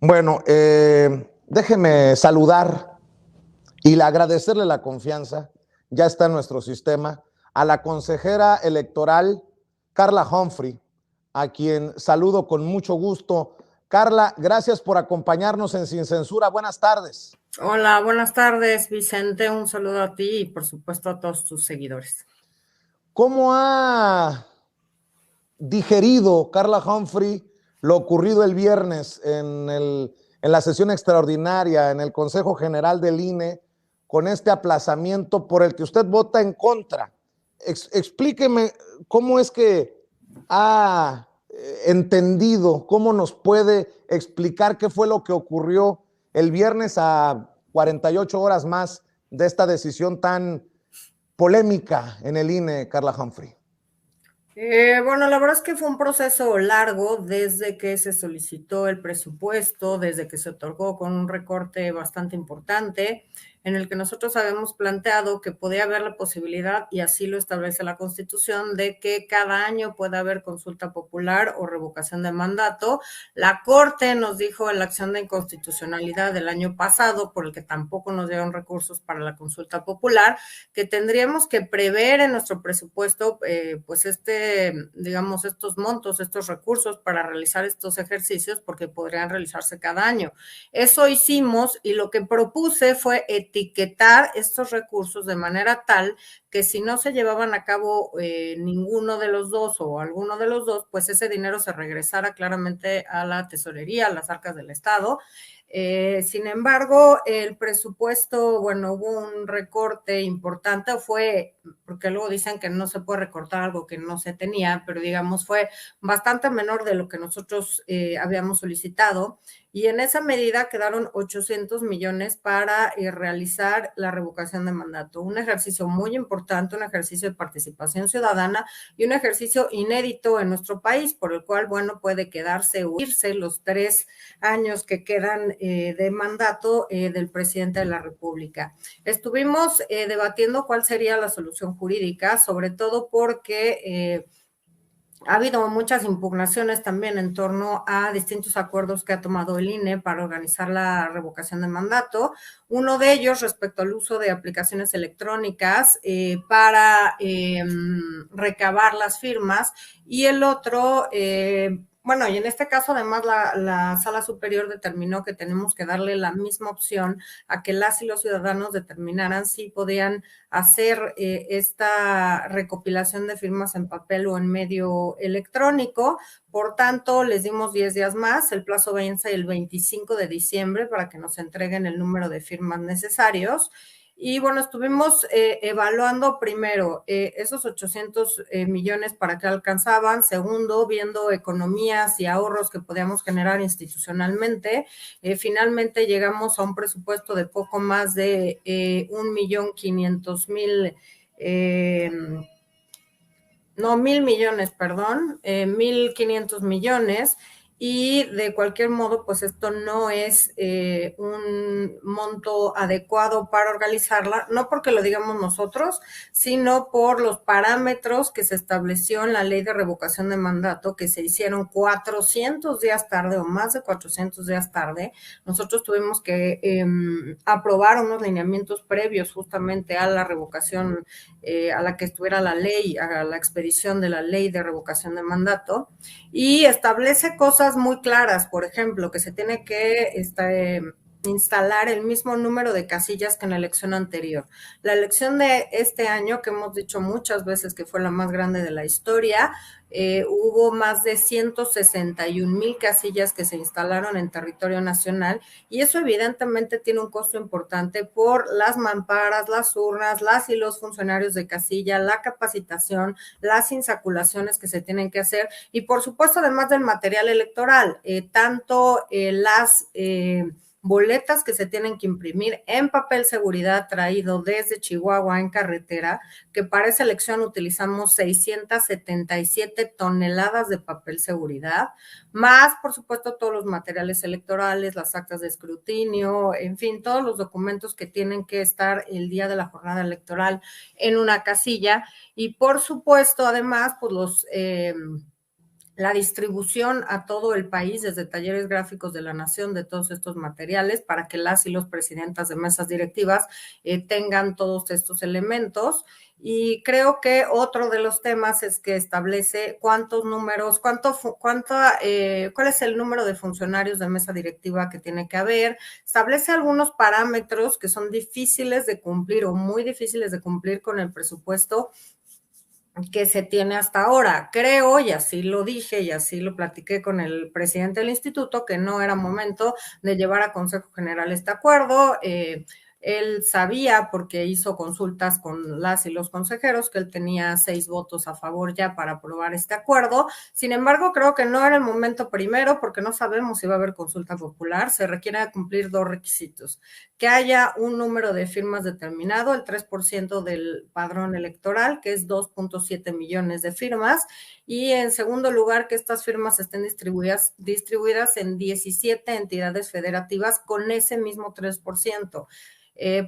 Bueno, déjeme saludar y agradecerle la confianza, ya está en nuestro sistema, a la consejera electoral Carla Humphrey, a quien saludo con mucho gusto. Carla, gracias por acompañarnos en Sin Censura. Buenas tardes. Hola, buenas tardes, Vicente. Un saludo a ti y por supuesto a todos tus seguidores. ¿Cómo ha digerido Carla Humphrey lo ocurrido el viernes en la sesión extraordinaria en el Consejo General del INE con este aplazamiento por el que usted vota en contra? Explíqueme cómo es que ha entendido, cómo nos puede explicar qué fue lo que ocurrió el viernes a 48 horas más de esta decisión tan polémica en el INE, Carla Humphrey. Bueno, la verdad es que fue un proceso largo desde que se solicitó el presupuesto, desde que se otorgó con un recorte bastante importante, en el que nosotros habíamos planteado que podía haber la posibilidad, y así lo establece la Constitución, de que cada año pueda haber consulta popular o revocación de mandato. La Corte nos dijo en la acción de inconstitucionalidad del año pasado, por el que tampoco nos dieron recursos para la consulta popular, que tendríamos que prever en nuestro presupuesto, pues digamos, estos montos, estos recursos para realizar estos ejercicios, porque podrían realizarse cada año. Eso hicimos y lo que propuse fue etiquetar estos recursos de manera tal que si no se llevaban a cabo ninguno de los dos o alguno de los dos, pues ese dinero se regresara claramente a la tesorería, a las arcas del Estado. Sin embargo, el presupuesto, bueno, hubo un recorte importante, porque luego dicen que no se puede recortar algo que no se tenía, pero digamos fue bastante menor de lo que nosotros habíamos solicitado, y en esa medida quedaron 800 millones para realizar la revocación de mandato, un ejercicio muy importante, un ejercicio de participación ciudadana y un ejercicio inédito en nuestro país, por el cual, bueno, puede quedarse o irse los 3 años que quedan de mandato del presidente de la República. Estuvimos debatiendo cuál sería la solución jurídica, sobre todo porque ha habido muchas impugnaciones también en torno a distintos acuerdos que ha tomado el INE para organizar la revocación de mandato. Uno de ellos respecto al uso de aplicaciones electrónicas para recabar las firmas, y el otro, bueno, y en este caso además la Sala Superior determinó que tenemos que darle la misma opción a que las y los ciudadanos determinaran si podían hacer esta recopilación de firmas en papel o en medio electrónico. Por tanto, les dimos 10 días más, el plazo vence el 25 de diciembre para que nos entreguen el número de firmas necesarios. Y bueno, estuvimos evaluando primero esos 800 millones para qué alcanzaban, segundo, viendo economías y ahorros que podíamos generar institucionalmente. Finalmente llegamos a un presupuesto de poco más de 1.500.000, no, 1.000 millones, perdón, 1.500 millones, y de cualquier modo, pues esto no es un monto adecuado para organizarla, no porque lo digamos nosotros, sino por los parámetros que se estableció en la ley de revocación de mandato, que se hicieron 400 días tarde o más de 400 días tarde. Nosotros tuvimos que aprobar unos lineamientos previos justamente a la revocación, a la que estuviera la ley, a la expedición de la ley de revocación de mandato, y establece cosas muy claras, por ejemplo, que se tiene que instalar el mismo número de casillas que en la elección anterior. La elección de este año, que hemos dicho muchas veces que fue la más grande de la historia, hubo más de 161,000 casillas que se instalaron en territorio nacional, y eso evidentemente tiene un costo importante por las mamparas, las urnas, las y los funcionarios de casilla, la capacitación, las insaculaciones que se tienen que hacer, y por supuesto además del material electoral, tanto las boletas que se tienen que imprimir en papel seguridad traído desde Chihuahua en carretera, que para esa elección utilizamos 677 toneladas de papel seguridad, más por supuesto todos los materiales electorales, las actas de escrutinio, en fin, todos los documentos que tienen que estar el día de la jornada electoral en una casilla, y por supuesto además pues la distribución a todo el país, desde Talleres Gráficos de la Nación, de todos estos materiales, para que las y los presidentas de mesas directivas tengan todos estos elementos. Y creo que otro de los temas es que establece cuántos números, cuál es el número de funcionarios de mesa directiva que tiene que haber, establece algunos parámetros que son difíciles de cumplir o muy difíciles de cumplir con el presupuesto que se tiene hasta ahora. Creo, y así lo dije y así lo platiqué con el presidente del instituto, que no era momento de llevar a Consejo General este acuerdo. Él sabía, porque hizo consultas con las y los consejeros, que él tenía 6 votos a favor ya para aprobar este acuerdo. Sin embargo, creo que no era el momento primero, porque no sabemos si va a haber consulta popular. Se requiere cumplir 2 requisitos: que haya un número de firmas determinado, el 3% del padrón electoral, que es 2.7 millones de firmas, y en segundo lugar, que estas firmas estén distribuidas en 17 entidades federativas con ese mismo 3%.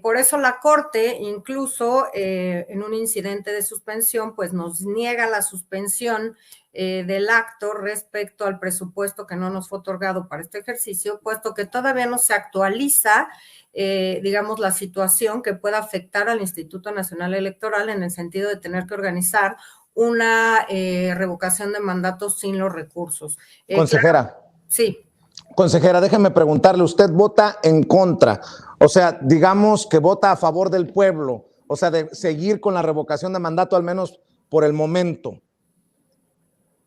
Por eso la Corte, incluso en un incidente de suspensión, pues nos niega la suspensión del acto respecto al presupuesto que no nos fue otorgado para este ejercicio, puesto que todavía no se actualiza, digamos, la situación que pueda afectar al Instituto Nacional Electoral, en el sentido de tener que organizar una revocación de mandatos sin los recursos. Consejera. Claro, sí. Consejera, déjeme preguntarle, ¿usted vota en contra? O sea, digamos que vota a favor del pueblo, o sea, de seguir con la revocación de mandato, al menos por el momento.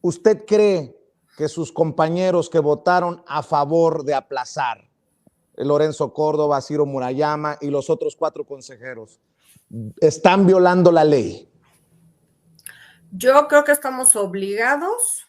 ¿Usted cree que sus compañeros que votaron a favor de aplazar, Lorenzo Córdoba, Ciro Murayama y los otros 4 consejeros, están violando la ley? Yo creo que estamos obligados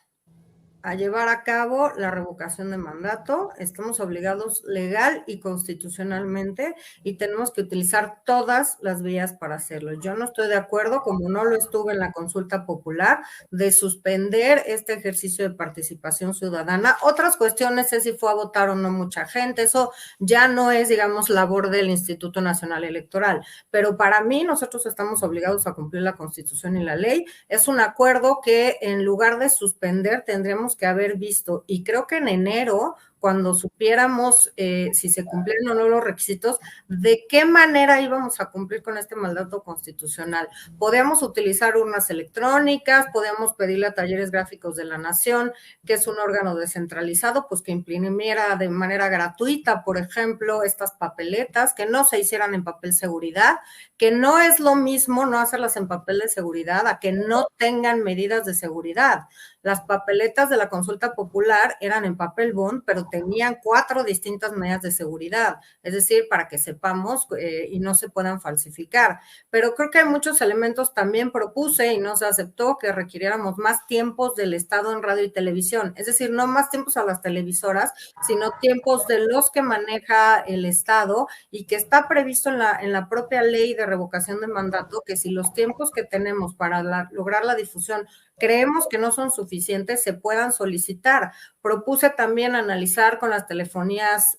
a llevar a cabo la revocación de mandato. Estamos obligados legal y constitucionalmente, y tenemos que utilizar todas las vías para hacerlo. Yo no estoy de acuerdo, como no lo estuve en la consulta popular, de suspender este ejercicio de participación ciudadana. Otras cuestiones es si fue a votar o no mucha gente. Eso ya no es, digamos, labor del Instituto Nacional Electoral. Pero para mí, nosotros estamos obligados a cumplir la Constitución y la ley. Es un acuerdo que, en lugar de suspender, tendríamos que haber visto, y creo que en enero, cuando supiéramos si se cumplieron o no los requisitos, de qué manera íbamos a cumplir con este mandato constitucional. Podíamos utilizar urnas electrónicas, podíamos pedirle a Talleres Gráficos de la Nación, que es un órgano descentralizado, pues que imprimiera de manera gratuita, por ejemplo, estas papeletas, que no se hicieran en papel seguridad, que no es lo mismo no hacerlas en papel de seguridad a que no tengan medidas de seguridad. Las papeletas de la consulta popular eran en papel bond, pero tenían 4 distintas medidas de seguridad, es decir, para que sepamos y no se puedan falsificar. Pero creo que hay muchos elementos. También propuse, y no se aceptó, que requiriéramos más tiempos del Estado en radio y televisión, es decir, no más tiempos a las televisoras, sino tiempos de los que maneja el Estado, y que está previsto en la propia ley de revocación de mandato, que si los tiempos que tenemos para lograr la difusión creemos que no son suficientes, se puedan solicitar. Propuse también analizar con las telefonías,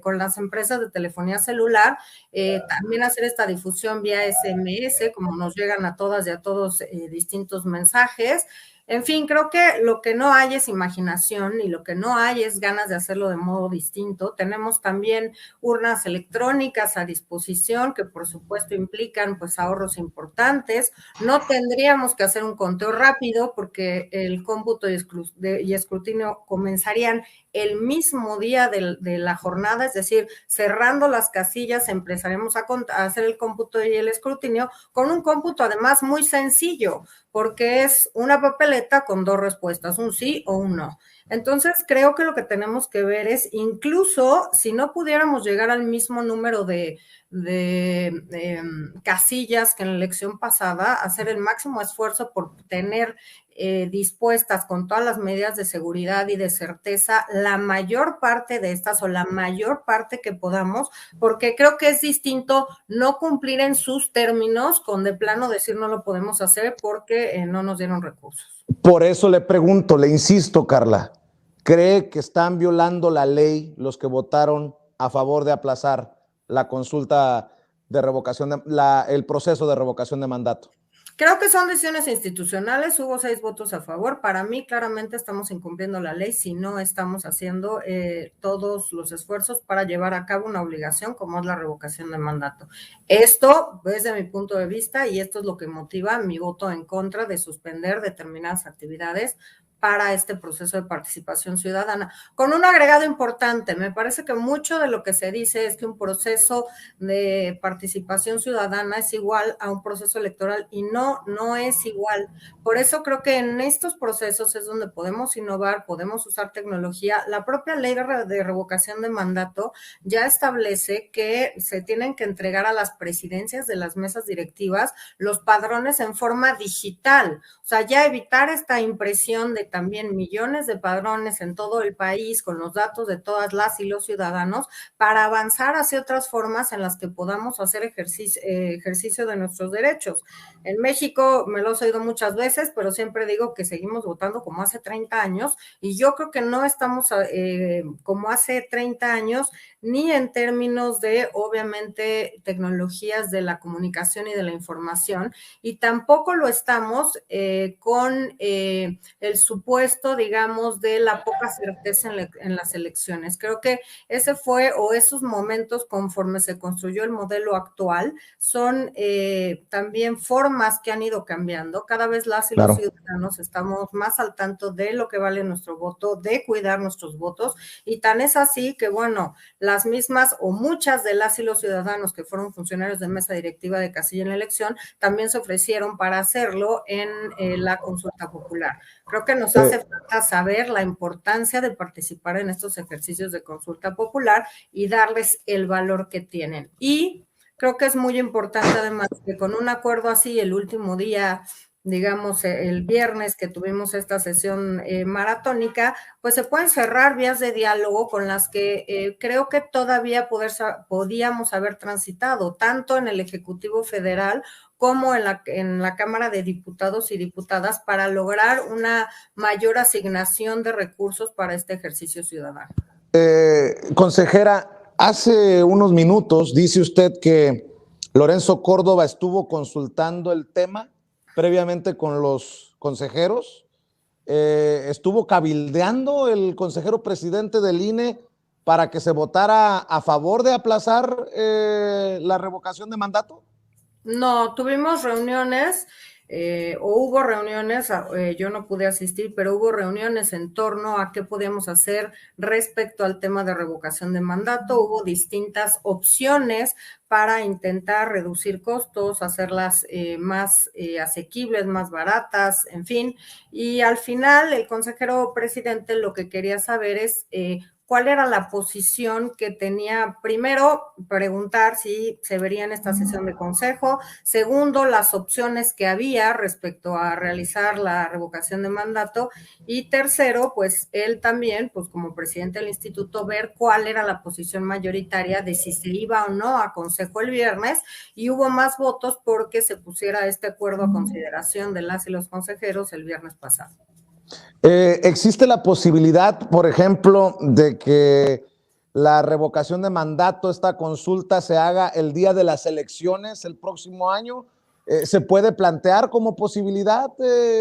con las empresas de telefonía celular, también hacer esta difusión vía SMS, como nos llegan a todas y a todos distintos mensajes. En fin, creo que lo que no hay es imaginación, y lo que no hay es ganas de hacerlo de modo distinto. Tenemos también urnas electrónicas a disposición, que por supuesto implican pues ahorros importantes. No tendríamos que hacer un conteo rápido, porque el cómputo y escrutinio comenzarían el mismo día de la jornada, es decir, cerrando las casillas empezaremos a hacer el cómputo y el escrutinio, con un cómputo además muy sencillo, porque es una papeleta con 2 respuestas, un sí o un no. Entonces, creo que lo que tenemos que ver es, incluso si no pudiéramos llegar al mismo número de casillas que en la elección pasada, hacer el máximo esfuerzo por tener dispuestas, con todas las medidas de seguridad y de certeza, la mayor parte de estas, o la mayor parte que podamos, porque creo que es distinto no cumplir en sus términos con de plano decir no lo podemos hacer porque no nos dieron recursos. Por eso le pregunto, le insisto, Carla, ¿cree que están violando la ley los que votaron a favor de aplazar la consulta de revocación, el proceso de revocación de mandato? Creo que son decisiones institucionales, hubo 6 votos a favor. Para mí, claramente estamos incumpliendo la ley si no estamos haciendo todos los esfuerzos para llevar a cabo una obligación como es la revocación de mandato. Esto, desde mi punto de vista, y esto es lo que motiva mi voto en contra de suspender determinadas actividades para este proceso de participación ciudadana. Con un agregado importante, me parece que mucho de lo que se dice es que un proceso de participación ciudadana es igual a un proceso electoral y no, no es igual. Por eso creo que en estos procesos es donde podemos innovar, podemos usar tecnología. La propia ley de revocación de mandato ya establece que se tienen que entregar a las presidencias de las mesas directivas los padrones en forma digital. O sea, ya evitar esta impresión de también millones de padrones en todo el país con los datos de todas las y los ciudadanos para avanzar hacia otras formas en las que podamos hacer ejercicio de nuestros derechos. En México me lo he oído muchas veces, pero siempre digo que seguimos votando como hace 30 años y yo creo que no estamos como hace 30 años ni en términos de, obviamente, tecnologías de la comunicación y de la información, y tampoco lo estamos con el supuesto, digamos, de la poca certeza en las elecciones. Creo que ese fue, o esos momentos conforme se construyó el modelo actual, son también formas que han ido cambiando. Cada vez las y los ciudadanos estamos más al tanto de lo que vale nuestro voto, de cuidar nuestros votos, y tan es así que, bueno, las mismas o muchas de las y los ciudadanos que fueron funcionarios de mesa directiva de casilla en la elección también se ofrecieron para hacerlo en la consulta popular. Creo que nos hace falta saber la importancia de participar en estos ejercicios de consulta popular y darles el valor que tienen. Y creo que es muy importante además que con un acuerdo así el último día, digamos el viernes que tuvimos esta sesión maratónica, pues se pueden cerrar vías de diálogo con las que creo que todavía podíamos haber transitado, tanto en el Ejecutivo Federal como en la Cámara de Diputados y Diputadas, para lograr una mayor asignación de recursos para este ejercicio ciudadano. Consejera, hace unos minutos dice usted que Lorenzo Córdoba estuvo consultando el tema previamente con los consejeros, estuvo cabildeando el consejero presidente del INE para que se votara a favor de aplazar la revocación de mandato. No, tuvimos reuniones o hubo reuniones, yo no pude asistir, pero hubo reuniones en torno a qué podíamos hacer respecto al tema de revocación de mandato. Hubo distintas opciones para intentar reducir costos, hacerlas más asequibles, más baratas, en fin. Y al final el consejero presidente lo que quería saber es cuál era la posición que tenía. Primero, preguntar si se vería en esta sesión de consejo. Segundo, las opciones que había respecto a realizar la revocación de mandato. Y tercero, pues él también, pues como presidente del instituto, ver cuál era la posición mayoritaria de si se iba o no a consejo el viernes. Y hubo más votos porque se pusiera este acuerdo a consideración de las y los consejeros el viernes pasado. ¿Existe la posibilidad, por ejemplo, de que la revocación de mandato, esta consulta, se haga el día de las elecciones el próximo año? ¿Se puede plantear como posibilidad,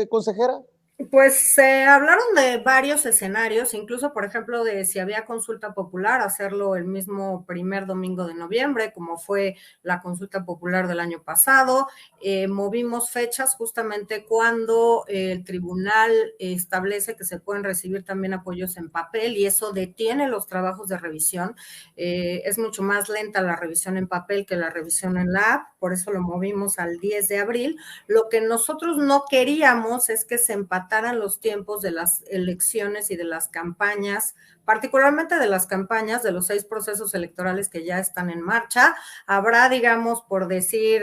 consejera? Pues se hablaron de varios escenarios, incluso, por ejemplo, de si había consulta popular, hacerlo el mismo primer domingo de noviembre, como fue la consulta popular del año pasado. Movimos fechas justamente cuando el tribunal establece que se pueden recibir también apoyos en papel y eso detiene los trabajos de revisión. Es mucho más lenta la revisión en papel que la revisión en la app, por eso lo movimos al 10 de abril. Lo que nosotros no queríamos es que se empataran los tiempos de las elecciones y de las campañas, particularmente de las campañas de los 6 procesos electorales que ya están en marcha. Habrá, digamos, por decir,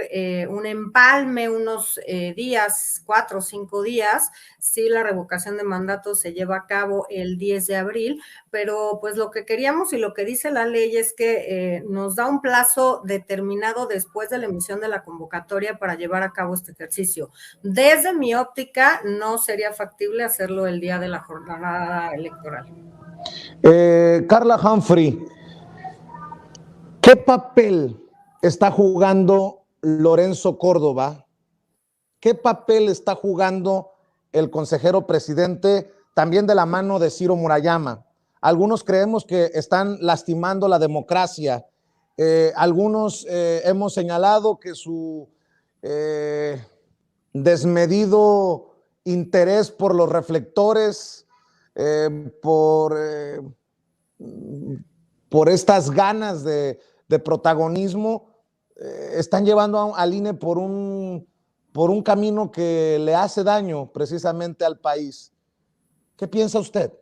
un empalme, unos días, 4 o 5 días, si la revocación de mandato se lleva a cabo el 10 de abril, pero pues lo que queríamos y lo que dice la ley es que nos da un plazo determinado después de la emisión de la convocatoria para llevar a cabo este ejercicio. Desde mi óptica, no sería factible hacerlo el día de la jornada electoral. Carla Humphrey, ¿qué papel está jugando Lorenzo Córdoba ¿Qué papel está jugando el consejero presidente también de la mano de Ciro Murayama? Algunos creemos que están lastimando la democracia. Algunos hemos señalado que su desmedido interés por los reflectores, por estas ganas de protagonismo, están llevando al INE por un camino que le hace daño precisamente al país. ¿Qué piensa usted?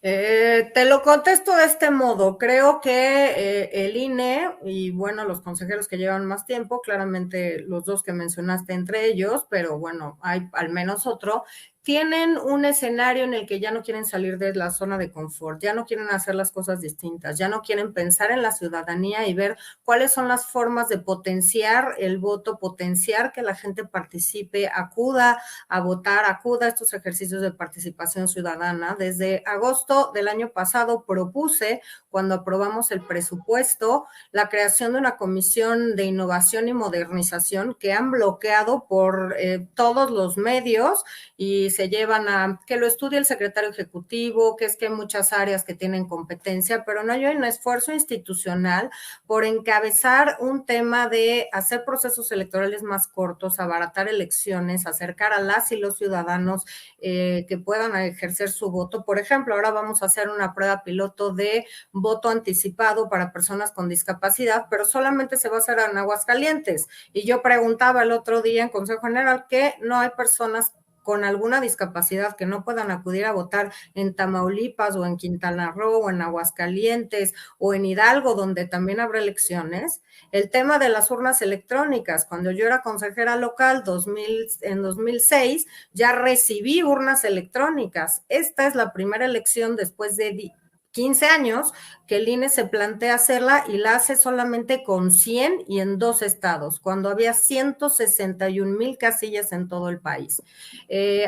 Te lo contesto de este modo. Creo que el INE y bueno, los consejeros que llevan más tiempo, claramente los dos que mencionaste entre ellos, pero bueno, hay al menos otro, tienen un escenario en el que ya no quieren salir de la zona de confort, ya no quieren hacer las cosas distintas, ya no quieren pensar en la ciudadanía y ver cuáles son las formas de potenciar el voto, potenciar que la gente participe, acuda a votar, acuda a estos ejercicios de participación ciudadana. Desde agosto del año pasado propuse, cuando aprobamos el presupuesto, la creación de una comisión de innovación y modernización que han bloqueado por todos los medios y se llevan a que lo estudie el secretario ejecutivo, que es que hay muchas áreas que tienen competencia, pero no hay un esfuerzo institucional por encabezar un tema de hacer procesos electorales más cortos, abaratar elecciones, acercar a las y los ciudadanos que puedan ejercer su voto. Por ejemplo, ahora vamos a hacer una prueba piloto de voto anticipado para personas con discapacidad, pero solamente se va a hacer en Aguascalientes. Y yo preguntaba el otro día en Consejo General que no hay personas con alguna discapacidad que no puedan acudir a votar en Tamaulipas o en Quintana Roo o en Aguascalientes o en Hidalgo, donde también habrá elecciones. El tema de las urnas electrónicas, cuando yo era consejera local en 2006, ya recibí urnas electrónicas. Esta es la primera elección después de 15 años que el INE se plantea hacerla y la hace solamente con 100 y en 2 estados, cuando había 161,000 casillas en todo el país.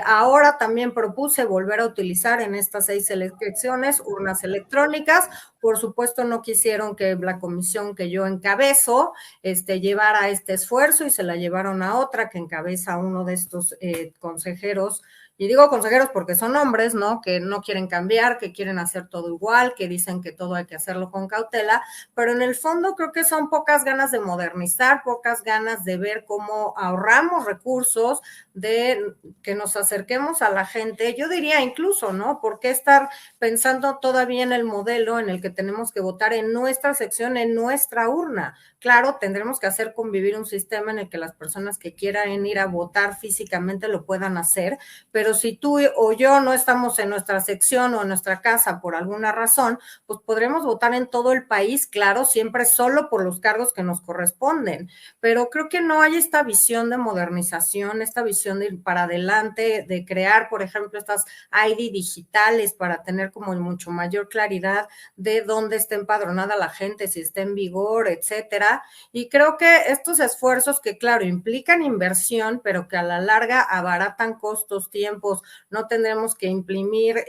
Ahora también propuse volver a utilizar en estas 6 elecciones urnas electrónicas. Por supuesto, no quisieron que la comisión que yo encabezo llevara este esfuerzo y se la llevaron a otra que encabeza uno de estos consejeros. Y digo consejeros porque son hombres, ¿no? Que no quieren cambiar, que quieren hacer todo igual, que dicen que todo hay que hacerlo con cautela, pero en el fondo creo que son pocas ganas de modernizar, pocas ganas de ver cómo ahorramos recursos, de que nos acerquemos a la gente. Yo diría incluso, ¿no? ¿Por qué estar pensando todavía en el modelo en el que tenemos que votar en nuestra sección, en nuestra urna? Claro, tendremos que hacer convivir un sistema en el que las personas que quieran ir a votar físicamente lo puedan hacer, pero si tú o yo no estamos en nuestra sección o en nuestra casa por alguna razón, pues podremos votar en todo el país, claro, siempre solo por los cargos que nos corresponden, pero creo que no hay esta visión de modernización, esta visión de ir para adelante, de crear, por ejemplo, estas ID digitales para tener como mucho mayor claridad de dónde está empadronada la gente, si está en vigor, etcétera. Y creo que estos esfuerzos que, claro, implican inversión, pero que a la larga abaratan costos, tiempos, no tendremos que imprimir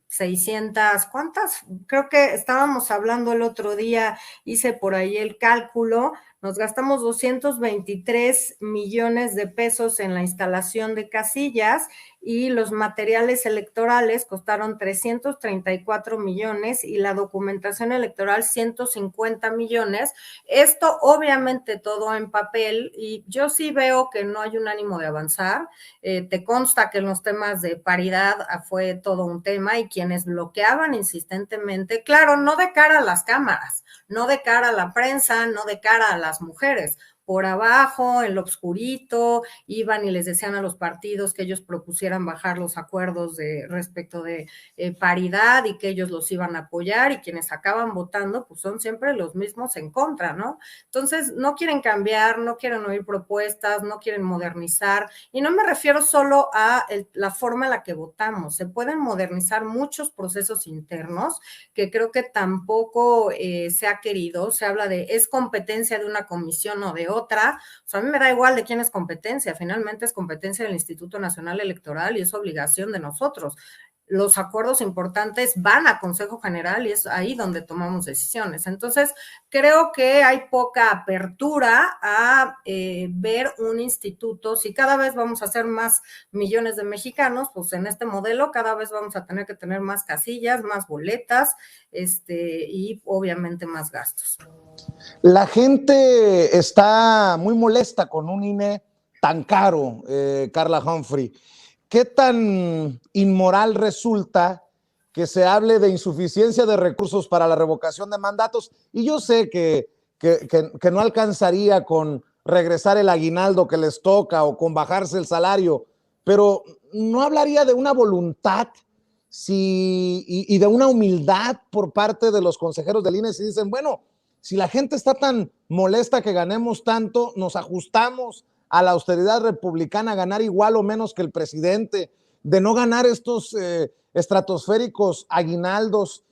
600, ¿cuántas? Creo que estábamos hablando el otro día, hice por ahí el cálculo, nos gastamos 223 millones de pesos en la instalación de casillas y los materiales electorales costaron 334 millones y la documentación electoral 150 millones. Esto obviamente todo en papel y yo sí veo que no hay un ánimo de avanzar. Te consta que en los temas de paridad fue todo un tema y quienes bloqueaban insistentemente, claro, no de cara a las cámaras, no de cara a la prensa, no de cara a las mujeres, por abajo, en lo obscurito, iban y les decían a los partidos que ellos propusieran bajar los acuerdos respecto de paridad y que ellos los iban a apoyar y quienes acaban votando pues son siempre los mismos en contra, ¿no? Entonces no quieren cambiar, no quieren oír propuestas, no quieren modernizar y no me refiero solo a la forma en la que votamos, se pueden modernizar muchos procesos internos que creo que tampoco se ha querido, se habla de es competencia de una comisión o de otra, o sea, a mí me da igual de quién es competencia, finalmente es competencia del Instituto Nacional Electoral y es obligación de nosotros. los acuerdos importantes van a Consejo General y es ahí donde tomamos decisiones. Entonces, creo que hay poca apertura a ver un instituto. Si cada vez vamos a ser más millones de mexicanos, pues en este modelo cada vez vamos a tener más casillas, más boletas, y obviamente más gastos. La gente está muy molesta con un INE tan caro, Carla Humphrey. ¿Qué tan inmoral resulta que se hable de insuficiencia de recursos para la revocación de mandatos? Y yo sé que no alcanzaría con regresar el aguinaldo que les toca o con bajarse el salario, pero no hablaría de una voluntad y de una humildad por parte de los consejeros del INE si dicen, bueno, si la gente está tan molesta que ganemos tanto, nos ajustamos a la austeridad republicana, ganar igual o menos que el presidente, de no ganar estos estratosféricos aguinaldos,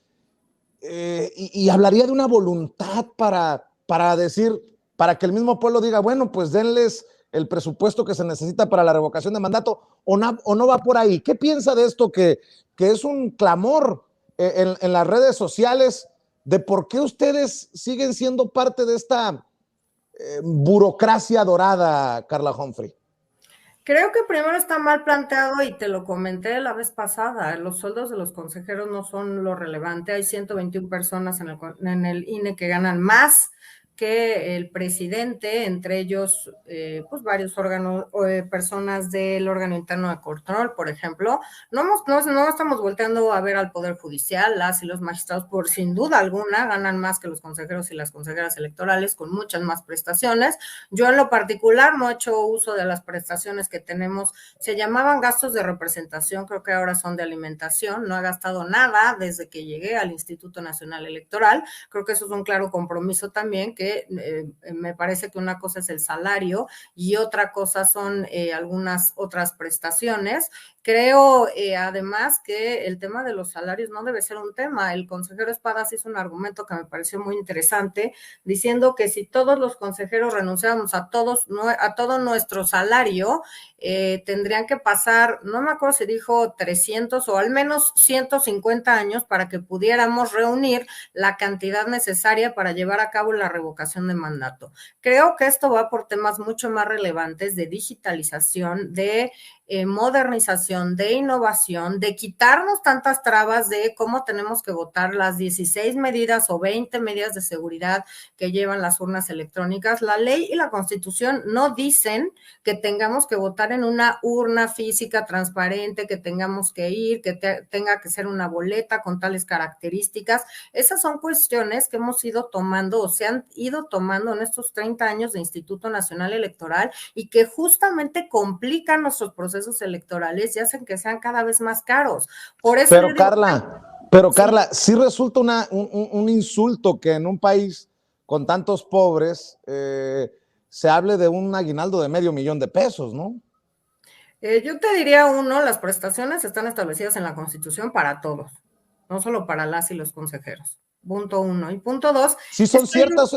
y hablaría de una voluntad para decir, para que el mismo pueblo diga, bueno, pues denles el presupuesto que se necesita para la revocación de mandato, o no va por ahí. ¿Qué piensa de esto que es un clamor en las redes sociales de por qué ustedes siguen siendo parte de esta burocracia dorada, Carla Humphrey? Creo que primero está mal planteado y te lo comenté la vez pasada, los sueldos de los consejeros no son lo relevante, hay 121 personas en el INE que ganan más que el presidente, entre ellos pues varios órganos, personas del órgano interno de control, por ejemplo. No estamos volteando a ver al Poder Judicial, las y los magistrados, por sin duda alguna, ganan más que los consejeros y las consejeras electorales, con muchas más prestaciones. Yo en lo particular no he hecho uso de las prestaciones que tenemos, se llamaban gastos de representación, creo que ahora son de alimentación, no he gastado nada desde que llegué al Instituto Nacional Electoral, creo que eso es un claro compromiso también, que me parece que una cosa es el salario y otra cosa son algunas otras prestaciones. Creo además que el tema de los salarios no debe ser un tema. El consejero Espadas hizo un argumento que me pareció muy interesante, diciendo que si todos los consejeros renunciáramos a todo nuestro salario, tendrían que pasar, no me acuerdo si dijo 300 o al menos 150 años para que pudiéramos reunir la cantidad necesaria para llevar a cabo la revocación de mandato. Creo que esto va por temas mucho más relevantes de digitalización, de modernización, de innovación, de quitarnos tantas trabas de cómo tenemos que votar, las 16 medidas o 20 medidas de seguridad que llevan las urnas electrónicas. La ley y la Constitución no dicen que tengamos que votar en una urna física transparente, que tengamos que ir, que tenga que ser una boleta con tales características. Esas son cuestiones que hemos ido tomando o se han ido tomando en estos 30 años de Instituto Nacional Electoral y que justamente complican nuestros procesos electorales y hacen que sean cada vez más caros. Por eso pero Carla, sí resulta un insulto que en un país con tantos pobres se hable de un aguinaldo de $500,000, ¿no? Yo te diría las prestaciones están establecidas en la Constitución para todos, no solo para las y los consejeros. Punto 1. Y punto 2. ¿Sí son ciertos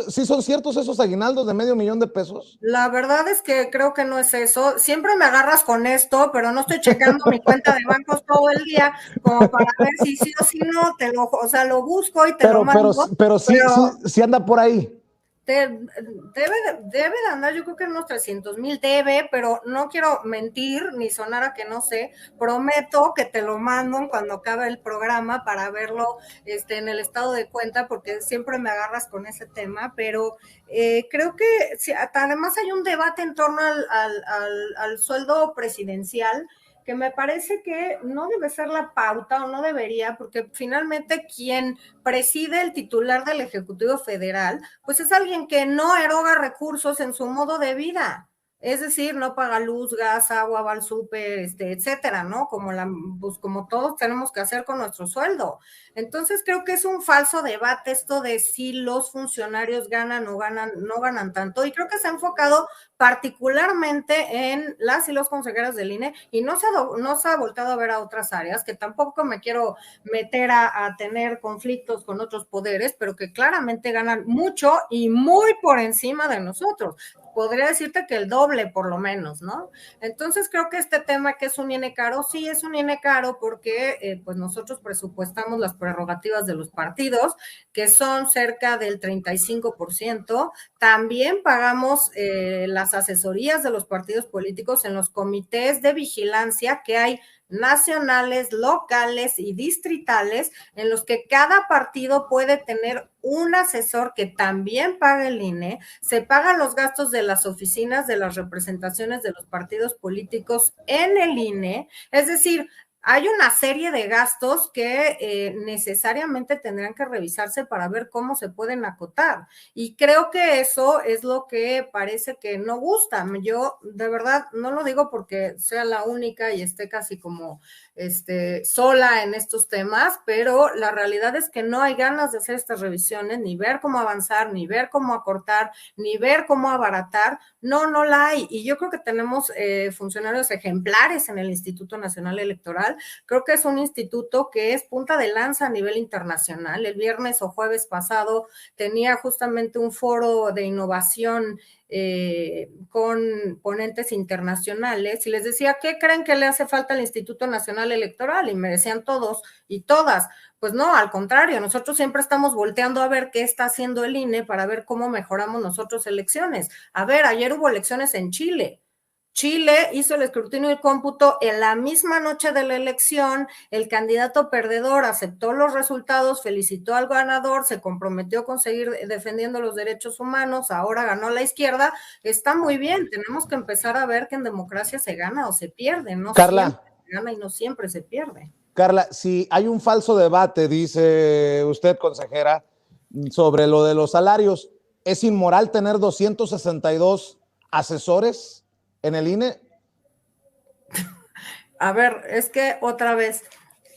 esos aguinaldos de $500,000? La verdad es que creo que no es eso. Siempre me agarras con esto, pero no estoy checando mi cuenta de bancos todo el día como para ver si sí o si no, lo busco y te lo mando. Pero sí anda por ahí. Debe de andar, yo creo que unos 300,000 debe, pero no quiero mentir ni sonar a que no sé. Prometo que te lo mando cuando acabe el programa para verlo en el estado de cuenta, porque siempre me agarras con ese tema, pero creo que además hay un debate en torno al sueldo presidencial, que me parece que no debe ser la pauta o no debería, porque finalmente quien preside el titular del Ejecutivo Federal, pues es alguien que no eroga recursos en su modo de vida. Es decir, no paga luz, gas, agua, va al súper, etcétera, ¿no? Pues como todos tenemos que hacer con nuestro sueldo. Entonces creo que es un falso debate esto de si los funcionarios ganan o no ganan tanto, y creo que se ha enfocado particularmente en las y los consejeros del INE y no se ha voltado a ver a otras áreas, que tampoco me quiero meter a tener conflictos con otros poderes, pero que claramente ganan mucho y muy por encima de nosotros. podría decirte que el doble por lo menos, ¿no? Entonces creo que este tema que es un INE caro, sí es un INE caro porque pues nosotros presupuestamos las prerrogativas de los partidos, que son cerca del 35%. También pagamos las asesorías de los partidos políticos en los comités de vigilancia que hay nacionales, locales y distritales, en los que cada partido puede tener un asesor que también paga el INE, se pagan los gastos de las oficinas de las representaciones de los partidos políticos en el INE, es decir, hay una serie de gastos que necesariamente tendrán que revisarse para ver cómo se pueden acotar. Y creo que eso es lo que parece que no gusta. Yo de verdad no lo digo porque sea la única y esté casi como sola en estos temas, pero la realidad es que no hay ganas de hacer estas revisiones, ni ver cómo avanzar, ni ver cómo acortar, ni ver cómo abaratar. No la hay. Y yo creo que tenemos funcionarios ejemplares en el Instituto Nacional Electoral. Creo que es un instituto que es punta de lanza a nivel internacional. El viernes o jueves pasado tenía justamente un foro de innovación con ponentes internacionales y les decía, ¿qué creen que le hace falta al Instituto Nacional Electoral? Y me decían todos y todas, pues no, al contrario, nosotros siempre estamos volteando a ver qué está haciendo el INE para ver cómo mejoramos nosotros elecciones. A ver, ayer hubo elecciones en Chile. Chile hizo el escrutinio y cómputo en la misma noche de la elección, el candidato perdedor aceptó los resultados, felicitó al ganador, se comprometió con seguir defendiendo los derechos humanos, ahora ganó la izquierda, está muy bien, tenemos que empezar a ver que en democracia se gana o se pierde, no Carla, siempre se gana y no siempre se pierde. Carla, si hay un falso debate, dice usted, consejera, sobre lo de los salarios, ¿es inmoral tener 262 asesores en el INE? A ver, es que otra vez,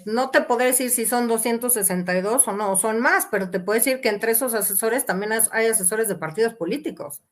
no te podré decir si son 262 o no, o son más, pero te puedo decir que entre esos asesores también hay asesores de partidos políticos.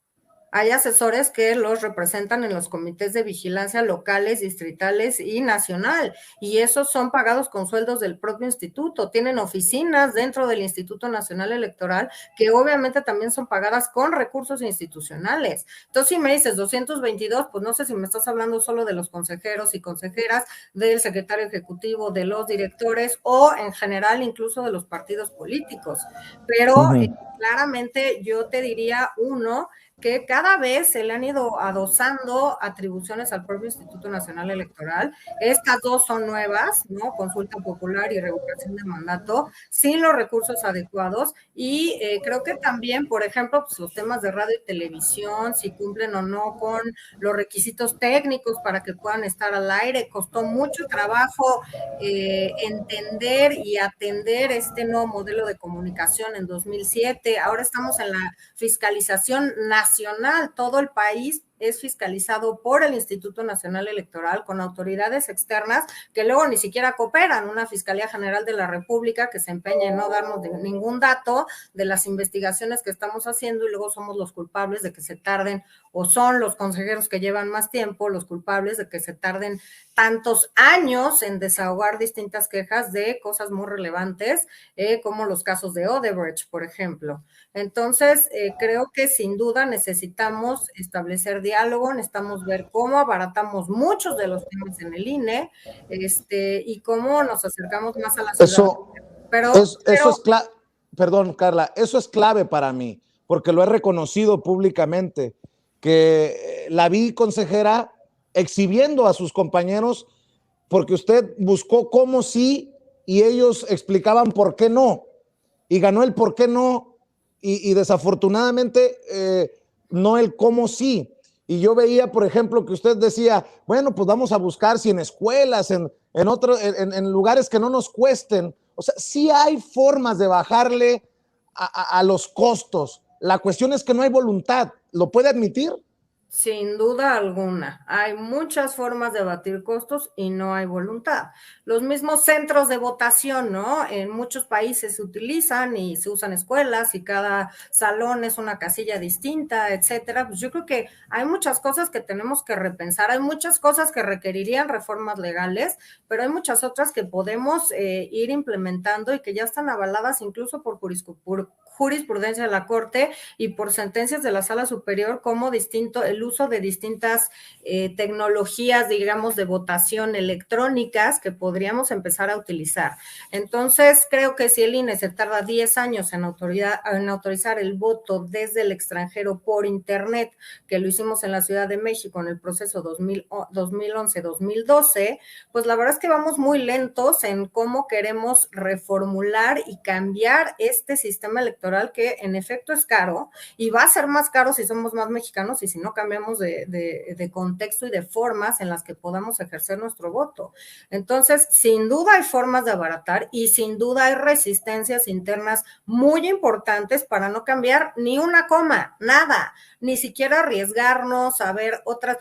Hay asesores que los representan en los comités de vigilancia locales, distritales y nacional, y esos son pagados con sueldos del propio instituto. Tienen oficinas dentro del Instituto Nacional Electoral que obviamente también son pagadas con recursos institucionales. Entonces, si me dices 222, pues no sé si me estás hablando solo de los consejeros y consejeras, del secretario ejecutivo, de los directores o en general incluso de los partidos políticos. Pero claramente yo te diría, uno, que cada vez se le han ido adosando atribuciones al propio Instituto Nacional Electoral. Estas dos son nuevas, ¿no? Consulta popular y revocación de mandato, sin los recursos adecuados. Y creo que también, por ejemplo, pues, los temas de radio y televisión, si cumplen o no con los requisitos técnicos para que puedan estar al aire. Costó mucho trabajo entender y atender este nuevo modelo de comunicación en 2007. Ahora estamos en la fiscalización nacional, todo el país es fiscalizado por el Instituto Nacional Electoral con autoridades externas que luego ni siquiera cooperan, una Fiscalía General de la República que se empeña en no darnos ningún dato de las investigaciones que estamos haciendo y luego somos los culpables de que se tarden, o son los consejeros que llevan más tiempo los culpables de que se tarden tantos años en desahogar distintas quejas de cosas muy relevantes, como los casos de Odebrecht, por ejemplo. Entonces, creo que sin duda necesitamos establecer diálogo, necesitamos ver cómo abaratamos muchos de los temas en el INE, y cómo nos acercamos más a la ciudadanía. Eso es clave, perdón, Carla, eso es clave para mí, porque lo he reconocido públicamente, que la vi, consejera, exhibiendo a sus compañeros, porque usted buscó cómo sí y ellos explicaban por qué no, y ganó el por qué no, y desafortunadamente no el cómo sí. Y yo veía, por ejemplo, que usted decía, bueno, pues vamos a buscar si en escuelas, en lugares que no nos cuesten. O sea, sí hay formas de bajarle a los costos. La cuestión es que no hay voluntad. ¿Lo puede admitir? Sin duda alguna, hay muchas formas de abatir costos y no hay voluntad. Los mismos centros de votación, ¿no? En muchos países se utilizan y se usan escuelas y cada salón es una casilla distinta, etcétera. Pues yo creo que hay muchas cosas que tenemos que repensar, hay muchas cosas que requerirían reformas legales, pero hay muchas otras que podemos ir implementando y que ya están avaladas incluso por jurisprudencia de la Corte y por sentencias de la Sala Superior como el uso de distintas tecnologías, digamos, de votación electrónicas que podríamos empezar a utilizar. Entonces, creo que si el INE se tarda 10 años en autorizar el voto desde el extranjero por Internet, que lo hicimos en la Ciudad de México en el proceso 2011-2012, pues la verdad es que vamos muy lentos en cómo queremos reformular y cambiar este sistema electoral que en efecto es caro y va a ser más caro si somos más mexicanos y si no cambiamos de contexto y de formas en las que podamos ejercer nuestro voto. Entonces, sin duda hay formas de abaratar y sin duda hay resistencias internas muy importantes para no cambiar ni una coma, nada, ni siquiera arriesgarnos a ver otras.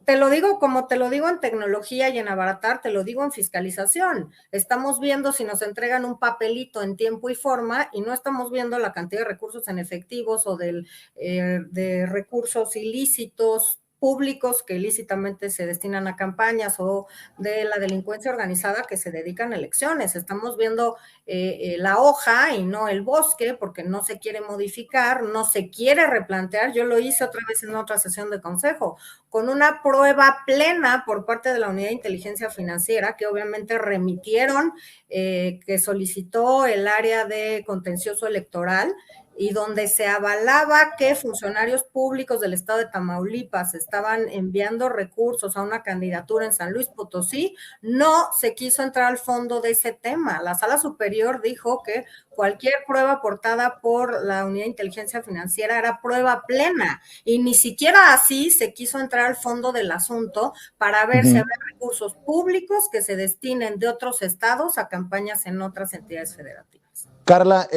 Te lo digo como te lo digo en tecnología y en abaratar, te lo digo en fiscalización. Estamos viendo si nos entregan un papelito en tiempo y forma y no estamos viendo la cantidad de recursos en efectivos o de recursos ilícitos públicos que ilícitamente se destinan a campañas o de la delincuencia organizada que se dedican a elecciones. Estamos viendo la hoja y no el bosque porque no se quiere modificar, no se quiere replantear. Yo lo hice otra vez en otra sesión de consejo con una prueba plena por parte de la Unidad de Inteligencia Financiera, que obviamente remitieron, que solicitó el área de contencioso electoral, y donde se avalaba que funcionarios públicos del estado de Tamaulipas estaban enviando recursos a una candidatura en San Luis Potosí, no se quiso entrar al fondo de ese tema. La Sala Superior dijo que cualquier prueba aportada por la Unidad de Inteligencia Financiera era prueba plena y ni siquiera así se quiso entrar al fondo del asunto para ver si había recursos públicos que se destinen de otros estados a campañas en otras entidades federativas. Carla,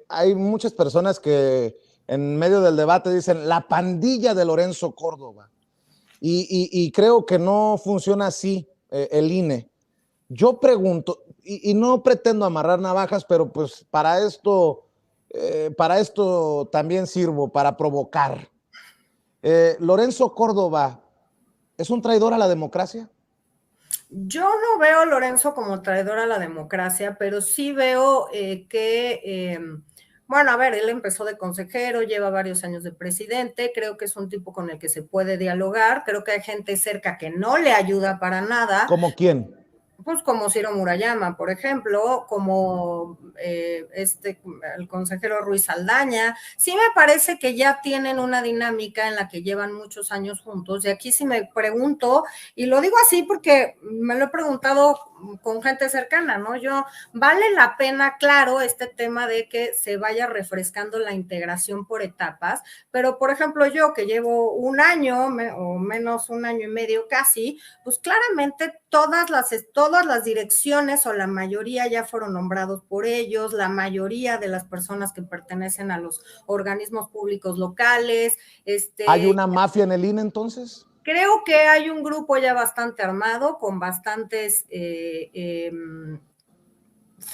hay muchas personas que en medio del debate dicen la pandilla de Lorenzo Córdoba y creo que no funciona así el INE. Yo pregunto, y no pretendo amarrar navajas, pero pues para esto también sirvo, para provocar. ¿Lorenzo Córdoba es un traidor a la democracia? Yo no veo a Lorenzo como traidor a la democracia, pero sí veo bueno, a ver, él empezó de consejero, lleva varios años de presidente, creo que es un tipo con el que se puede dialogar, creo que hay gente cerca que no le ayuda para nada. ¿Como quién? Pues como Ciro Murayama, por ejemplo, como el consejero Ruiz Saldaña. Sí me parece que ya tienen una dinámica en la que llevan muchos años juntos, y aquí sí me pregunto, y lo digo así porque me lo he preguntado con gente cercana, ¿no? ¿Vale la pena, claro, este tema de que se vaya refrescando la integración por etapas? Pero, por ejemplo, yo que llevo un año o menos, un año y medio casi, pues claramente todas las direcciones o la mayoría ya fueron nombrados por ellos, la mayoría de las personas que pertenecen a los organismos públicos locales. ¿Hay una mafia en el INE entonces? Creo que hay un grupo ya bastante armado, con bastantes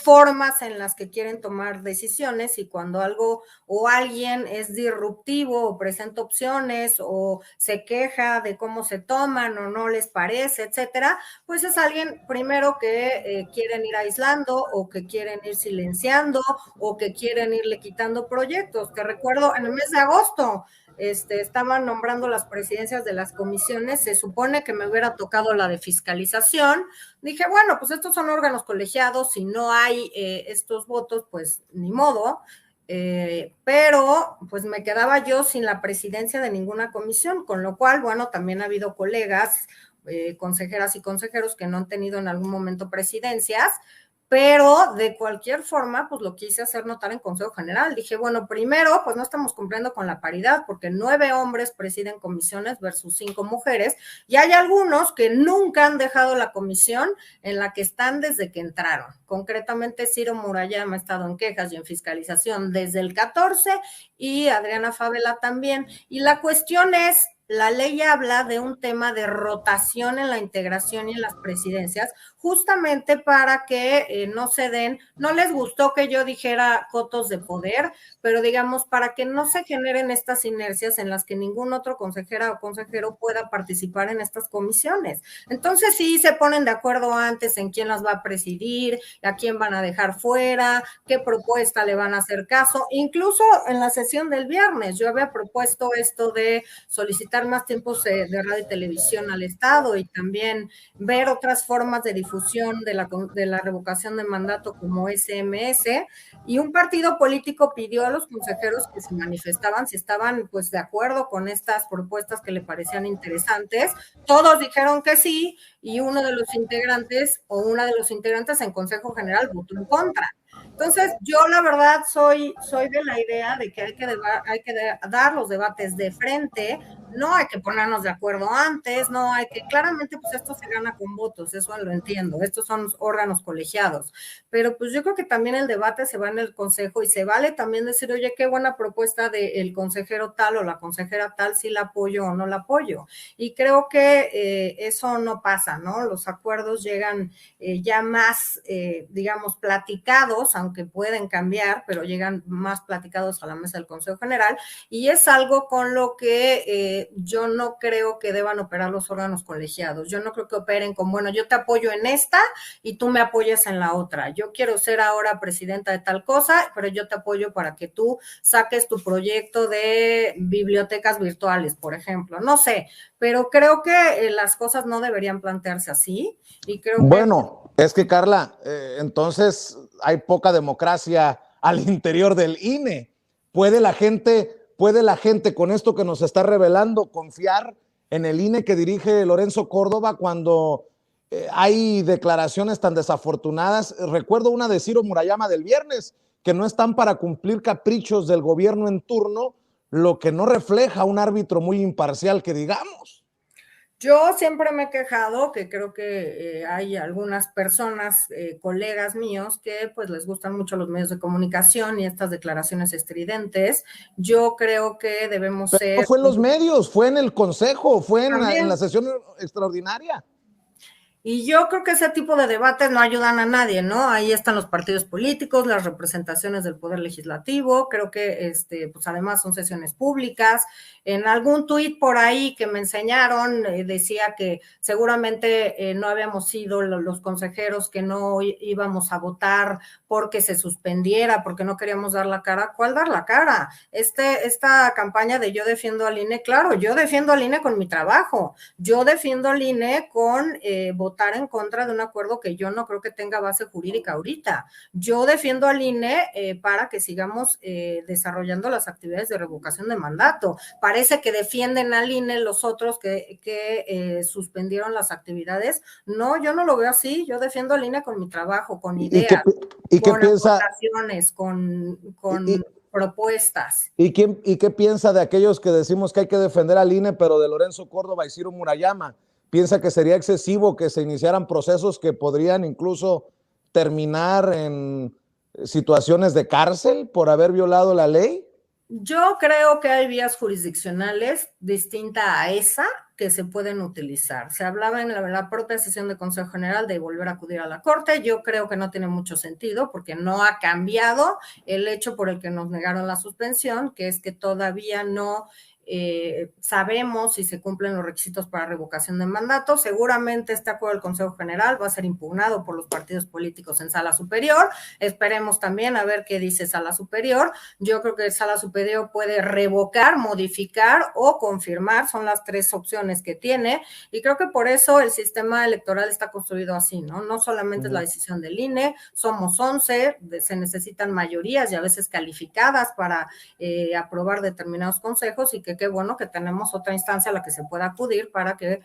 formas en las que quieren tomar decisiones, y cuando algo o alguien es disruptivo o presenta opciones o se queja de cómo se toman o no les parece, etcétera, pues es alguien primero que quieren ir aislando o que quieren ir silenciando o que quieren irle quitando proyectos. Te recuerdo, en el mes de agosto estaban nombrando las presidencias de las comisiones, se supone que me hubiera tocado la de fiscalización. Dije, bueno, pues estos son órganos colegiados, si no hay estos votos, pues ni modo, pero pues me quedaba yo sin la presidencia de ninguna comisión, con lo cual, bueno, también ha habido colegas, consejeras y consejeros que no han tenido en algún momento presidencias, pero de cualquier forma, pues lo quise hacer notar en Consejo General. Dije, bueno, primero, pues no estamos cumpliendo con la paridad, porque 9 hombres presiden comisiones versus 5 mujeres, y hay algunos que nunca han dejado la comisión en la que están desde que entraron. Concretamente, Ciro Murayama ha estado en quejas y en fiscalización desde el 14, y Adriana Fabela también. Y la cuestión es, la ley habla de un tema de rotación en la integración y en las presidencias, justamente para que no se den, no les gustó que yo dijera cotos de poder, pero digamos, para que no se generen estas inercias en las que ningún otro consejera o consejero pueda participar en estas comisiones. Entonces sí se ponen de acuerdo antes en quién las va a presidir, a quién van a dejar fuera, qué propuesta le van a hacer caso. Incluso en la sesión del viernes yo había propuesto esto de solicitar más tiempos de radio y televisión al Estado y también ver otras formas de difusión de la revocación de mandato como SMS, y un partido político pidió a los consejeros que se manifestaban si estaban pues de acuerdo con estas propuestas que le parecían interesantes. Todos dijeron que sí, y uno de los integrantes o una de los integrantes en Consejo General votó en contra. Entonces, yo la verdad soy de la idea de que hay que dar los debates de frente, no hay que ponernos de acuerdo antes, no hay que, claramente pues esto se gana con votos, eso lo entiendo, estos son órganos colegiados, pero pues yo creo que también el debate se va en el consejo y se vale también decir, oye, qué buena propuesta del consejero tal o la consejera tal, si la apoyo o no la apoyo. Y creo que eso no pasa, ¿no? Los acuerdos llegan ya más, digamos, platicados, aunque pueden cambiar, pero llegan más platicados a la mesa del Consejo General, y es algo con lo que yo no creo que deban operar los órganos colegiados. Yo no creo que operen con, bueno, yo te apoyo en esta y tú me apoyes en la otra. Yo quiero ser ahora presidenta de tal cosa, pero yo te apoyo para que tú saques tu proyecto de bibliotecas virtuales, por ejemplo. No sé, pero creo que las cosas no deberían plantearse así, y creo que... Bueno, es que Carla, entonces hay poca democracia al interior del INE. Puede la gente con esto que nos está revelando confiar en el INE que dirige Lorenzo Córdoba cuando hay declaraciones tan desafortunadas? Recuerdo una de Ciro Murayama del viernes, que no están para cumplir caprichos del gobierno en turno, lo que no refleja un árbitro muy imparcial que digamos. Yo siempre me he quejado que creo que hay algunas personas, colegas míos, que pues les gustan mucho los medios de comunicación y estas declaraciones estridentes. Yo creo que debemos Pero no ser... fue en los medios, fue en el consejo, fue en la También. sesión extraordinaria. Y yo creo que ese tipo de debates no ayudan a nadie, ¿no? Ahí están los partidos políticos, las representaciones del poder legislativo, creo que pues además son sesiones públicas. En algún tuit por ahí que me enseñaron, decía que seguramente no habíamos sido los consejeros que no íbamos a votar porque se suspendiera, porque no queríamos dar la cara. ¿Cuál dar la cara? Esta campaña de yo defiendo al INE, claro, yo defiendo al INE con mi trabajo, yo defiendo al INE con votar en contra de un acuerdo que yo no creo que tenga base jurídica ahorita. Yo defiendo al INE para que sigamos desarrollando las actividades de revocación de mandato. Parece que defienden al INE los otros que suspendieron las actividades. No, yo no lo veo así. Yo defiendo al INE con mi trabajo, con ¿Y qué, ideas, y qué con piensa? aportaciones, con Y, propuestas. ¿Y qué piensa de aquellos que decimos que hay que defender al INE, pero de Lorenzo Córdoba y Ciro Murayama? ¿Piensa que sería excesivo que se iniciaran procesos que podrían incluso terminar en situaciones de cárcel por haber violado la ley? Yo creo que hay vías jurisdiccionales distinta a esa que se pueden utilizar. Se hablaba en la propia sesión de Consejo General de volver a acudir a la Corte. Yo creo que no tiene mucho sentido porque no ha cambiado el hecho por el que nos negaron la suspensión, que es que todavía no sabemos si se cumplen los requisitos para revocación de mandato. Seguramente este acuerdo del Consejo General va a ser impugnado por los partidos políticos en Sala Superior. Esperemos también a ver qué dice Sala Superior. Yo creo que Sala Superior puede revocar, modificar o confirmar, son las tres opciones que tiene, y creo que por eso el sistema electoral está construido así, ¿no? No solamente es la decisión del INE, somos 11, se necesitan mayorías y a veces calificadas para aprobar determinados consejos, y que qué bueno que tenemos otra instancia a la que se pueda acudir para que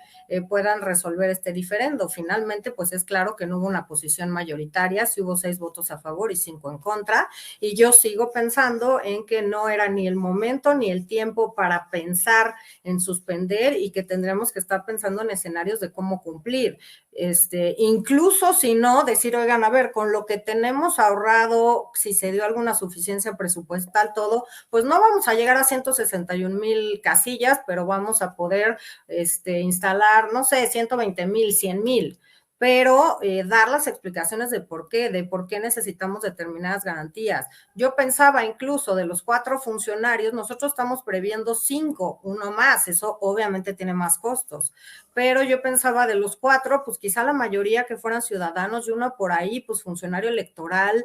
puedan resolver este diferendo. Finalmente, pues es claro que no hubo una posición mayoritaria, sí hubo 6 votos a favor y 5 en contra, y yo sigo pensando en que no era ni el momento ni el tiempo para pensar en suspender, y que tendremos que estar pensando en escenarios de cómo cumplir. Incluso si no, decir, oigan, a ver, con lo que tenemos ahorrado, si se dio alguna suficiencia presupuestal, todo, pues no vamos a llegar a 161,000 casillas, pero vamos a poder instalar, no sé, 120,000, 100,000, pero dar las explicaciones de por qué necesitamos determinadas garantías. Yo pensaba incluso de los 4 funcionarios, nosotros estamos previendo 5, uno más, eso obviamente tiene más costos, pero yo pensaba de los 4, pues quizá la mayoría que fueran ciudadanos y uno por ahí, pues funcionario electoral,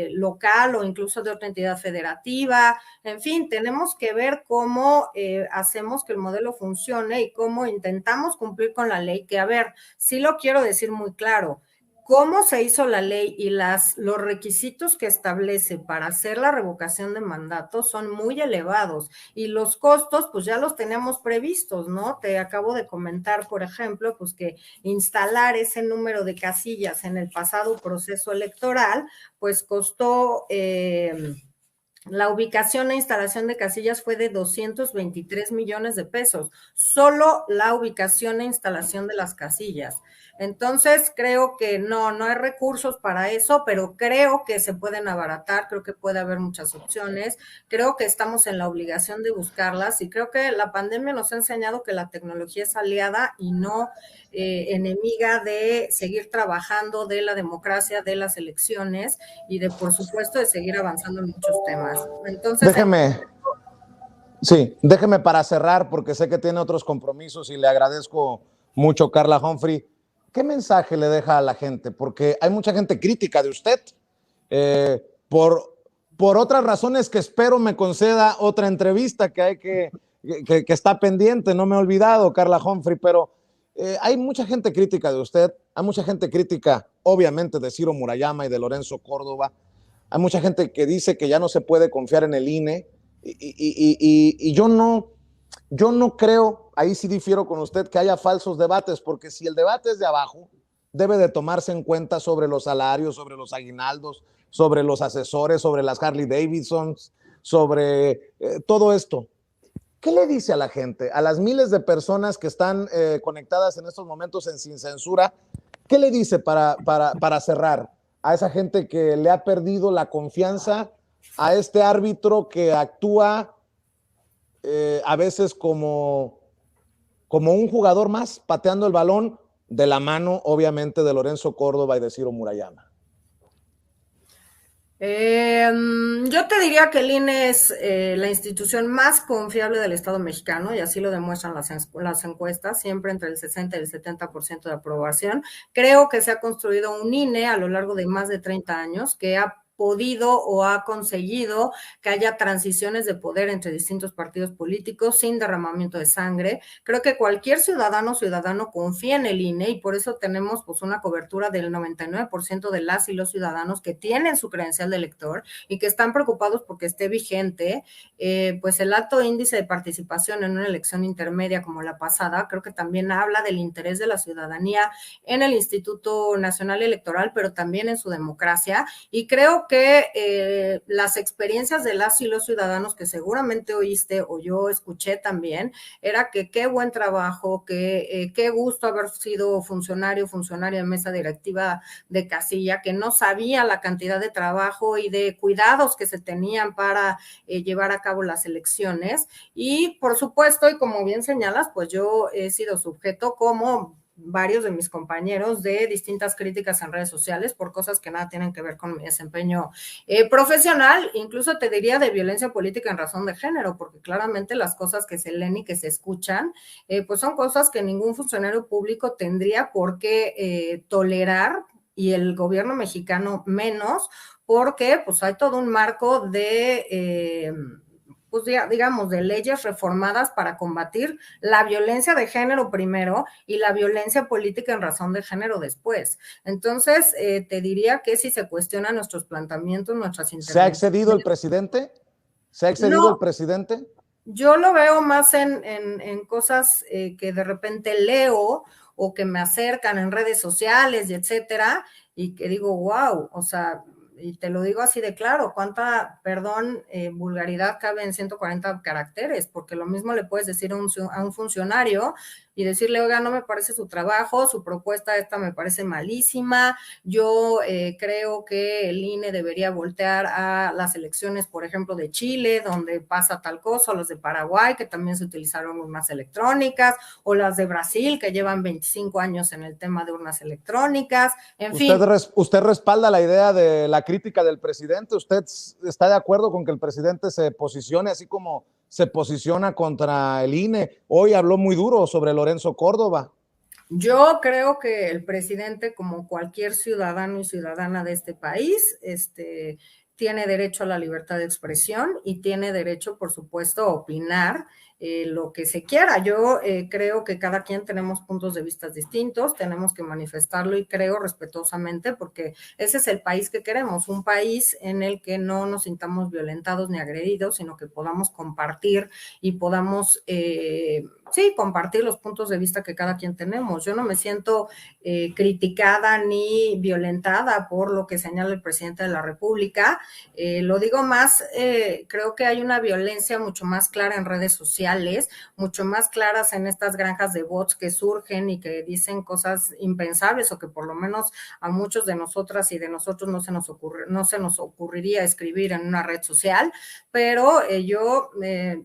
local o incluso de otra entidad federativa. En fin, tenemos que ver cómo hacemos que el modelo funcione y cómo intentamos cumplir con la ley, que a ver, sí lo quiero decir muy claro, cómo se hizo la ley y los requisitos que establece para hacer la revocación de mandato son muy elevados y los costos pues ya los teníamos previstos, ¿no? Te acabo de comentar, por ejemplo, pues que instalar ese número de casillas en el pasado proceso electoral pues costó... la ubicación e instalación de casillas fue de 223 millones de pesos, solo la ubicación e instalación de las casillas. Entonces, creo que no hay recursos para eso, pero creo que se pueden abaratar, creo que puede haber muchas opciones, creo que estamos en la obligación de buscarlas y creo que la pandemia nos ha enseñado que la tecnología es aliada y no enemiga de seguir trabajando, de la democracia, de las elecciones y de, por supuesto, de seguir avanzando en muchos temas. Entonces, déjeme para cerrar, porque sé que tiene otros compromisos y le agradezco mucho, Carla Humphrey. ¿Qué mensaje le deja a la gente? Porque hay mucha gente crítica de usted, eh, por, por otras razones que espero me conceda otra entrevista que está pendiente, no me he olvidado, Carla Humphrey, pero hay mucha gente crítica de usted, hay mucha gente crítica, obviamente, de Ciro Murayama y de Lorenzo Córdoba, hay mucha gente que dice que ya no se puede confiar en el INE, y yo no creo, ahí sí difiero con usted, que haya falsos debates, porque si el debate es de abajo, debe de tomarse en cuenta sobre los salarios, sobre los aguinaldos, sobre los asesores, sobre las Harley Davidsons, sobre todo esto. ¿Qué le dice a la gente, a las miles de personas que están conectadas en estos momentos en Sin Censura? ¿Qué le dice para cerrar a esa gente que le ha perdido la confianza a este árbitro que actúa a veces como un jugador más, pateando el balón de la mano, obviamente, de Lorenzo Córdoba y de Ciro Murayama? Yo te diría que el INE es la institución más confiable del Estado mexicano y así lo demuestran las encuestas, siempre entre el 60 y el 70% de aprobación. Creo que se ha construido un INE a lo largo de más de 30 años que ha podido o ha conseguido que haya transiciones de poder entre distintos partidos políticos sin derramamiento de sangre. Creo que cualquier ciudadano o ciudadano confía en el INE y por eso tenemos pues una cobertura del 99% de las y los ciudadanos que tienen su credencial de elector y que están preocupados porque esté vigente. Pues el alto índice de participación en una elección intermedia como la pasada, creo que también habla del interés de la ciudadanía en el Instituto Nacional Electoral, pero también en su democracia. Y creo que las experiencias de las y los ciudadanos que seguramente oíste o yo escuché también, era que qué buen trabajo, que qué gusto haber sido funcionaria de mesa directiva de casilla, que no sabía la cantidad de trabajo y de cuidados que se tenían para llevar a cabo las elecciones. Y por supuesto, y como bien señalas, pues yo he sido sujeto como varios de mis compañeros de distintas críticas en redes sociales por cosas que nada tienen que ver con mi desempeño profesional, incluso te diría de violencia política en razón de género, porque claramente las cosas que se leen y que se escuchan, pues son cosas que ningún funcionario público tendría por qué tolerar y el gobierno mexicano menos, porque pues hay todo un marco de pues digamos, de leyes reformadas para combatir la violencia de género primero y la violencia política en razón de género después. Entonces, te diría que si se cuestionan nuestros planteamientos, nuestras intervenciones. ¿Se ha excedido el presidente? ¿Se ha excedido el presidente? Yo lo veo más en cosas que de repente leo o que me acercan en redes sociales y etcétera, y que digo, wow, o sea, y te lo digo así de claro, cuánta, perdón, vulgaridad cabe en 140 caracteres, porque lo mismo le puedes decir a un funcionario y decirle, oiga, no me parece su trabajo, su propuesta esta me parece malísima, yo creo que el INE debería voltear a las elecciones, por ejemplo, de Chile, donde pasa tal cosa, o las de Paraguay, que también se utilizaron urnas electrónicas, o las de Brasil, que llevan 25 años en el tema de urnas electrónicas, en fin. ¿Usted respalda la idea de la crítica del presidente? ¿Usted está de acuerdo con que el presidente se posicione así como se posiciona contra el INE? Hoy habló muy duro sobre Lorenzo Córdoba. Yo creo que el presidente, como cualquier ciudadano y ciudadana de este país, tiene derecho a la libertad de expresión y tiene derecho, por supuesto, a opinar lo que se quiera. Yo creo que cada quien tenemos puntos de vista distintos, tenemos que manifestarlo y creo respetuosamente porque ese es el país que queremos, un país en el que no nos sintamos violentados ni agredidos, sino que podamos compartir y podamos sí, compartir los puntos de vista que cada quien tenemos. Yo no me siento criticada ni violentada por lo que señala el presidente de la República. Lo digo más, creo que hay una violencia mucho más clara en redes sociales, mucho más claras en estas granjas de bots que surgen y que dicen cosas impensables o que por lo menos a muchos de nosotras y de nosotros no se nos ocurriría escribir en una red social, pero yo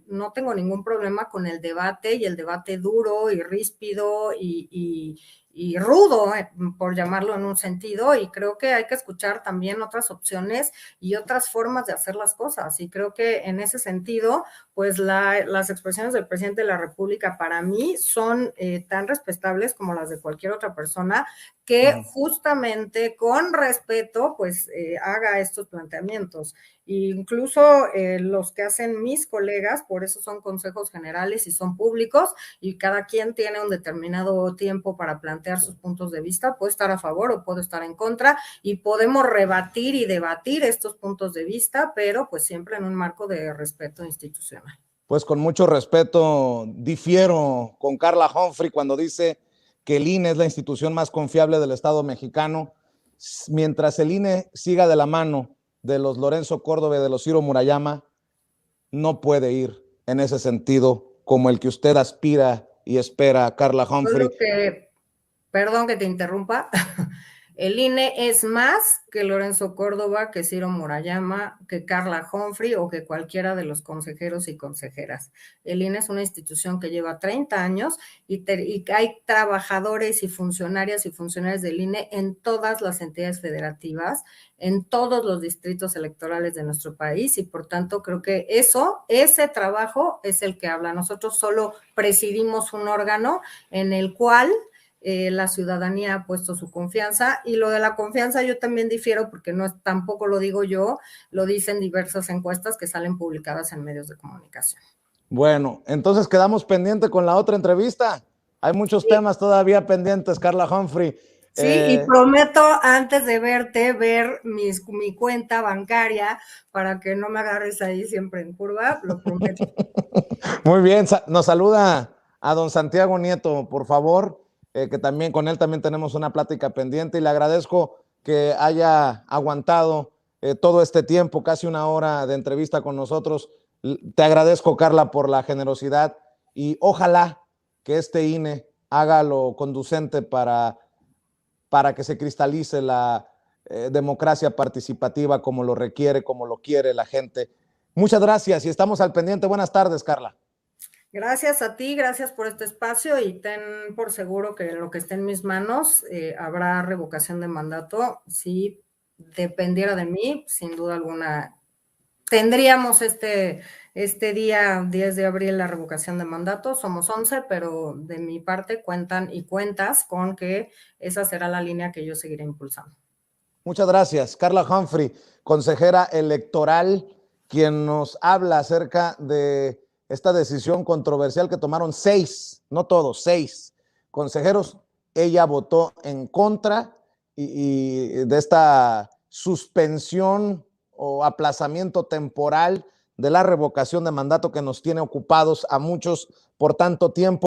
no tengo ningún problema con el debate y el debate duro y ríspido y rudo, por llamarlo en un sentido, y creo que hay que escuchar también otras opciones y otras formas de hacer las cosas, y creo que en ese sentido, pues las expresiones del presidente de la República para mí son tan respetables como las de cualquier otra persona que justamente con respeto, pues haga estos planteamientos. Incluso los que hacen mis colegas, por eso son consejos generales y son públicos, y cada quien tiene un determinado tiempo para plantear sus puntos de vista, puede estar a favor o puede estar en contra, y podemos rebatir y debatir estos puntos de vista, pero pues siempre en un marco de respeto institucional. Pues con mucho respeto, difiero con Carla Humphrey cuando dice que el INE es la institución más confiable del Estado mexicano. Mientras el INE siga de la mano de los Lorenzo Córdoba y de los Ciro Murayama, no puede ir en ese sentido como el que usted aspira y espera, Carla Humphrey. Perdón que te interrumpa, el INE es más que Lorenzo Córdoba, que Ciro Murayama, que Carla Humphrey o que cualquiera de los consejeros y consejeras. El INE es una institución que lleva 30 años y hay trabajadores y funcionarios del INE en todas las entidades federativas, en todos los distritos electorales de nuestro país, y por tanto creo que ese trabajo es el que habla. Nosotros solo presidimos un órgano en el cual la ciudadanía ha puesto su confianza, y lo de la confianza yo también difiero porque tampoco lo digo yo, lo dicen diversas encuestas que salen publicadas en medios de comunicación. Bueno, entonces quedamos pendientes con la otra entrevista. Hay muchos temas todavía pendientes, Carla Humphrey. Sí, y prometo antes de verte ver mi cuenta bancaria para que no me agarres ahí siempre en curva, lo prometo. Muy bien, nos saluda a don Santiago Nieto, por favor, que también con él también tenemos una plática pendiente, y le agradezco que haya aguantado todo este tiempo, casi una hora de entrevista con nosotros. Te agradezco, Carla, por la generosidad, y ojalá que este INE haga lo conducente para que se cristalice la democracia participativa como lo requiere, como lo quiere la gente. Muchas gracias y estamos al pendiente. Buenas tardes, Carla. Gracias a ti, gracias por este espacio, y ten por seguro que en lo que esté en mis manos habrá revocación de mandato. Si dependiera de mí, sin duda alguna, tendríamos este día 10 de abril la revocación de mandato. Somos 11, pero de mi parte cuentan y cuentas con que esa será la línea que yo seguiré impulsando. Muchas gracias. Carla Humphrey, consejera electoral, quien nos habla acerca de esta decisión controversial que tomaron 6, no todos, 6 consejeros. Ella votó en contra y de esta suspensión o aplazamiento temporal de la revocación de mandato que nos tiene ocupados a muchos por tanto tiempo.